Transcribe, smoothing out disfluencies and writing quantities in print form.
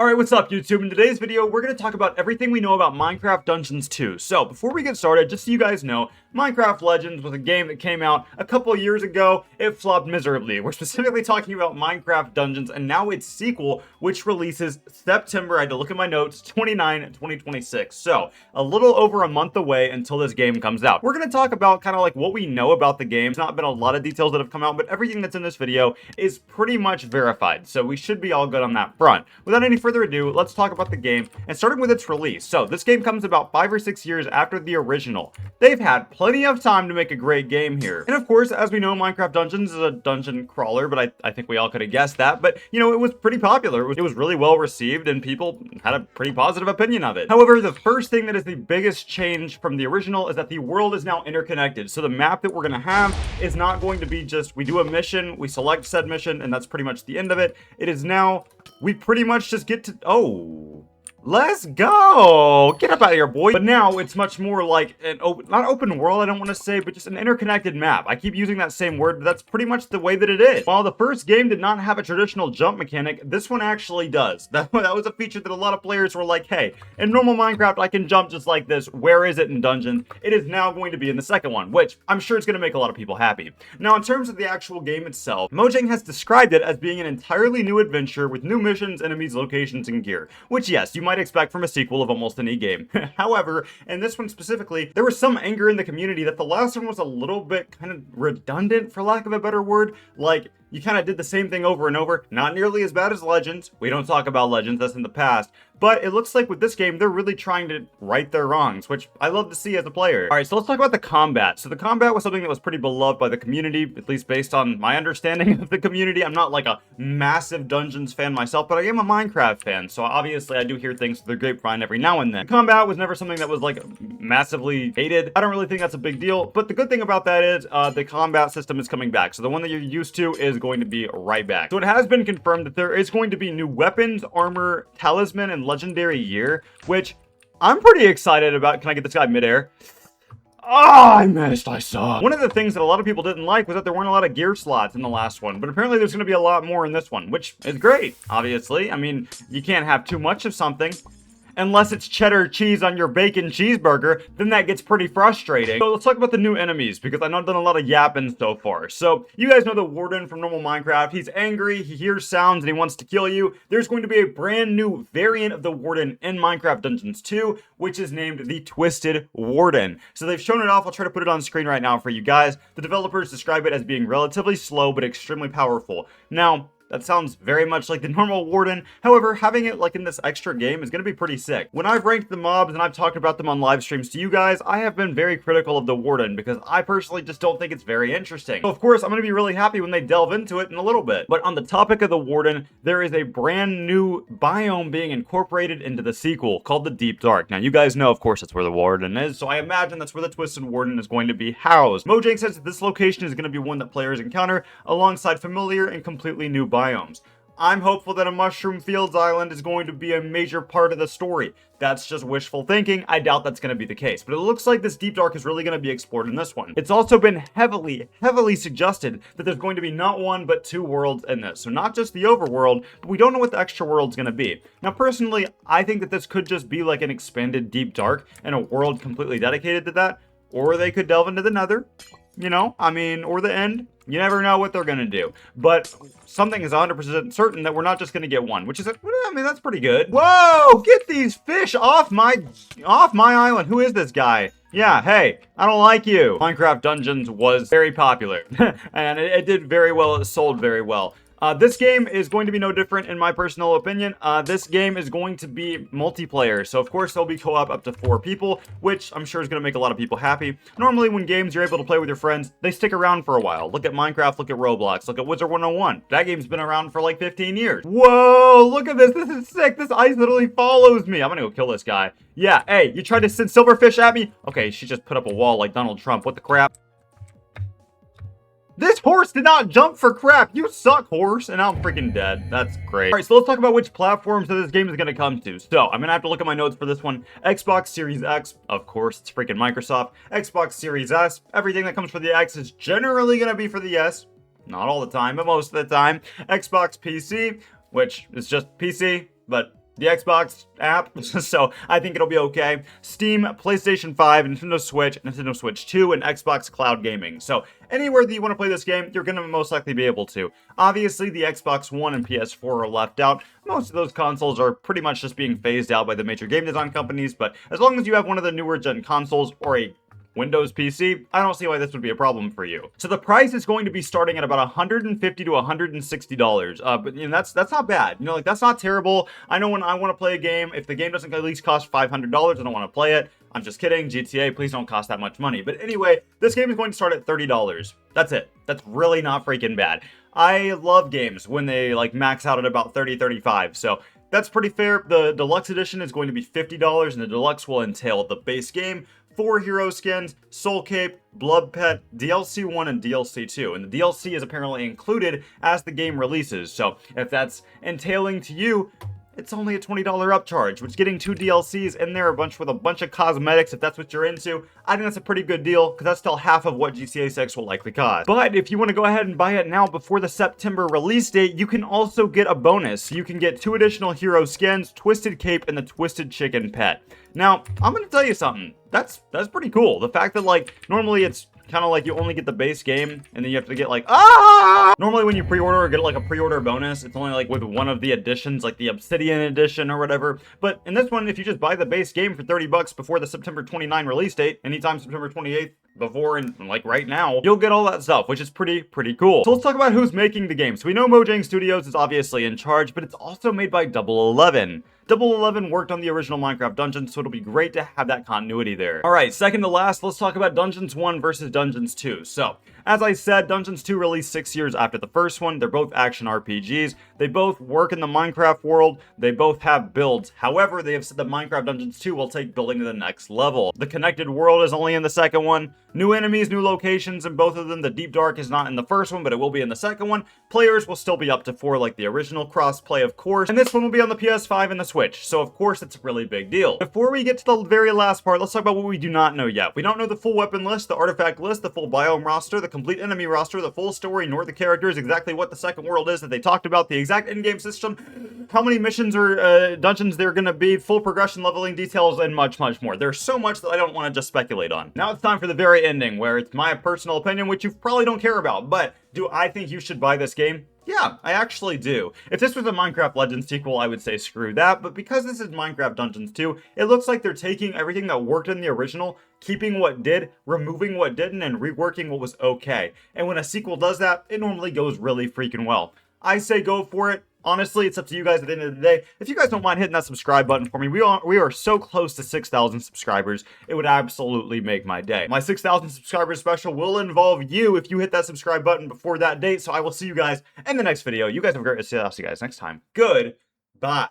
Alright, what's up YouTube? In today's video, we're going to talk about everything we know about Minecraft Dungeons 2. So, before we get started, just so you guys know, Minecraft Legends was a game that came out a couple of years ago. It flopped miserably. We're specifically talking about Minecraft Dungeons and now its sequel, which releases September, I had to look at my notes, 29, 2026. So, a little over a month away until this game comes out. We're going to talk about kind of like what we know about the game. There's not been a lot of details that have come out, but everything that's in this video is pretty much verified. So, we should be all good on that front. Without any further ado, let's talk about the game, and starting with its release. So this game comes about 5 or 6 years after the original. They've had plenty of time to make a great game here. And of course, as we know, Minecraft Dungeons is a dungeon crawler, but I think we all could have guessed that. But, you know, it was pretty popular. It was really well received, and people had a pretty positive opinion of it. However, the first thing that is the biggest change from the original is that the world is now interconnected. So the map that we're going to have is not going to be just, we do a mission, we select said mission, and that's pretty much the end of it. It is now, we pretty much just get to, let's go! Get up out of here, boy! But now, it's much more like an not open world, I don't want to say, but just an interconnected map. I keep using that same word, but that's pretty much the way that it is. While the first game did not have a traditional jump mechanic, this one actually does. That was a feature that a lot of players were like, hey, in normal Minecraft, I can jump just like this. Where is it in Dungeons? It is now going to be in the second one, which I'm sure is going to make a lot of people happy. Now, in terms of the actual game itself, Mojang has described it as being an entirely new adventure with new missions, enemies, locations, and gear. Which, yes, you might expect from a sequel of almost any game. However, in this one specifically, there was some anger in the community that the last one was a little bit kind of redundant, for lack of a better word. Like, you kind of did the same thing over and over. Not nearly as bad as Legends. We don't talk about Legends, that's in the past. But it looks like with this game, they're really trying to right their wrongs, which I love to see as a player. Alright, so let's talk about the combat. So the combat was something that was pretty beloved by the community, at least based on my understanding of the community. I'm not like a massive Dungeons fan myself, but I am a Minecraft fan, so obviously I do hear things through the grapevine every now and then. The combat was never something that was like massively hated. I don't really think that's a big deal, but the good thing about that is the combat system is coming back. So the one that you're used to is going to be right back. So it has been confirmed that there is going to be new weapons, armor, talisman, and legendary year, which I'm pretty excited about. Can I get this guy midair? Oh, I missed. I saw. One of the things that a lot of people didn't like was that there weren't a lot of gear slots in the last one, but apparently there's going to be a lot more in this one, which is great, obviously. I mean, you can't have too much of something. Unless it's cheddar cheese on your bacon cheeseburger, then that gets pretty frustrating. So let's talk about the new enemies, because I know I've done a lot of yapping so far. So you guys know the Warden from normal Minecraft. He's angry, he hears sounds, and he wants to kill you. There's going to be a brand new variant of the Warden in Minecraft Dungeons 2, which is named the Twisted Warden. So they've shown it off. I'll try to put it on screen right now for you guys. The developers describe it as being relatively slow, but extremely powerful. Now, that sounds very much like the normal Warden. However, having it like in this extra game is going to be pretty sick. When I've ranked the mobs and I've talked about them on live streams to you guys, I have been very critical of the Warden because I personally just don't think it's very interesting. So of course, I'm going to be really happy when they delve into it in a little bit. But on the topic of the Warden, there is a brand new biome being incorporated into the sequel called the Deep Dark. Now, you guys know, of course, that's where the Warden is, so I imagine that's where the Twisted Warden is going to be housed. Mojang says that this location is going to be one that players encounter alongside familiar and completely new biomes. I'm hopeful that a Mushroom Fields Island is going to be a major part of the story. That's just wishful thinking. I doubt that's going to be the case. But it looks like this Deep Dark is really going to be explored in this one. It's also been heavily suggested that there's going to be not one, but 2 worlds in this. So not just the overworld, but we don't know what the extra world's going to be. Now, personally, I think that this could just be like an expanded Deep Dark and a world completely dedicated to that. Or they could delve into the Nether. You know, I mean, or the end. You never know what they're going to do. But something is 100% certain that we're not just going to get one, which is, I mean, that's pretty good. Whoa, get these fish off my island. Who is this guy? Yeah, hey, I don't like you. Minecraft Dungeons was very popular, and it did very well. It sold very well. This game is going to be no different in my personal opinion. This game is going to be multiplayer. So of course there'll be co-op up to 4 people, which I'm sure is going to make a lot of people happy. Normally when games you're able to play with your friends, they stick around for a while. Look at Minecraft, look at Roblox, look at Wizard 101. That game's been around for like 15 years. Whoa, look at this. This is sick. This ice literally follows me. I'm gonna go kill this guy. Yeah, hey, you tried to send silverfish at me? Okay, she just put up a wall like Donald Trump. What the crap? This horse did not jump for crap. You suck, horse. And now I'm freaking dead. That's great. All right, so let's talk about which platforms that this game is going to come to. So I'm going to have to look at my notes for this one. Xbox Series X, of course, it's freaking Microsoft. Xbox Series S, everything that comes for the X is generally going to be for the S. Not all the time, but most of the time. Xbox PC, which is just PC, but the Xbox app, so I think it'll be okay. Steam, PlayStation 5, Nintendo Switch 2, and Xbox Cloud Gaming. So anywhere that you want to play this game, you're going to most likely be able to. Obviously, the Xbox One and PS4 are left out. Most of those consoles are pretty much just being phased out by the major game design companies, but as long as you have one of the newer gen consoles or a Windows PC, I don't see why this would be a problem for you. So the price is going to be starting at about $150 to $160. But you know, that's not bad. You know, like that's not terrible. I know when I want to play a game, if the game doesn't at least cost $500, I don't want to play it. I'm just kidding. GTA, please don't cost that much money. But anyway, this game is going to start at $30. That's it. That's really not freaking bad. I love games when they like max out at about 30, 35. So that's pretty fair. The deluxe edition is going to be $50, and the deluxe will entail the base game, 4 hero skins, Soul Cape, Blood Pet, DLC 1, and DLC 2. And the DLC is apparently included as the game releases. So if that's entailing to you, it's only a $20 upcharge, which getting 2 DLCs in there with a bunch of cosmetics, if that's what you're into, I think that's a pretty good deal, because that's still half of what GTA 6 will likely cost. But if you want to go ahead and buy it now before the September release date, you can also get a bonus. You can get 2 additional hero skins, Twisted Cape, and the Twisted Chicken Pet. Now, I'm going to tell you something. That's pretty cool. The fact that, like, normally it's kind of like you only get the base game, and then you have to get, like, normally when you pre-order or get, like, a pre-order bonus, it's only, like, with one of the editions, like the Obsidian edition or whatever. But in this one, if you just buy the base game for $30 before the September 29 release date, anytime September 28th, before and like right now, you'll get all that stuff, which is pretty cool. So let's talk about who's making the game. So we know Mojang Studios is obviously in charge, but it's also made by Double 11. Double 11 worked on the original Minecraft Dungeons, so it'll be great to have that continuity there. Alright, second to last, let's talk about Dungeons 1 versus Dungeons 2. So, as I said, Dungeons 2 released 6 years after the first one. They're both action RPGs. They both work in the Minecraft world. They both have builds. However, they have said that Minecraft Dungeons 2 will take building to the next level. The connected world is only in the second one. New enemies, new locations in both of them. The Deep Dark is not in the first one, but it will be in the second one. Players will still be up to 4 like the original cross-play, of course. And this one will be on the PS5 and the Switch. So, of course, it's a really big deal. Before we get to the very last part, let's talk about what we do not know yet. We don't know the full weapon list, the artifact list, the full biome roster, the complete enemy roster, the full story, nor the characters, exactly what the second world is that they talked about, the exact in-game system, how many missions or dungeons they're going to be, full progression leveling details, and much more. There's so much that I don't want to just speculate on. Now it's time for the very ending, where it's my personal opinion, which you probably don't care about, but do I think you should buy this game? Yeah, I actually do. If this was a Minecraft Legends sequel, I would say screw that, but because this is Minecraft Dungeons 2, it looks like they're taking everything that worked in the original, keeping what did, removing what didn't, and reworking what was okay. And when a sequel does that, it normally goes really freaking well. I say go for it. Honestly, it's up to you guys at the end of the day. If you guys don't mind hitting that subscribe button for me, we are so close to 6,000 subscribers. It would absolutely make my day. My 6,000 subscribers special will involve you if you hit that subscribe button before that date. So I will see you guys in the next video. You guys have a great day. I'll see you guys next time. Goodbye.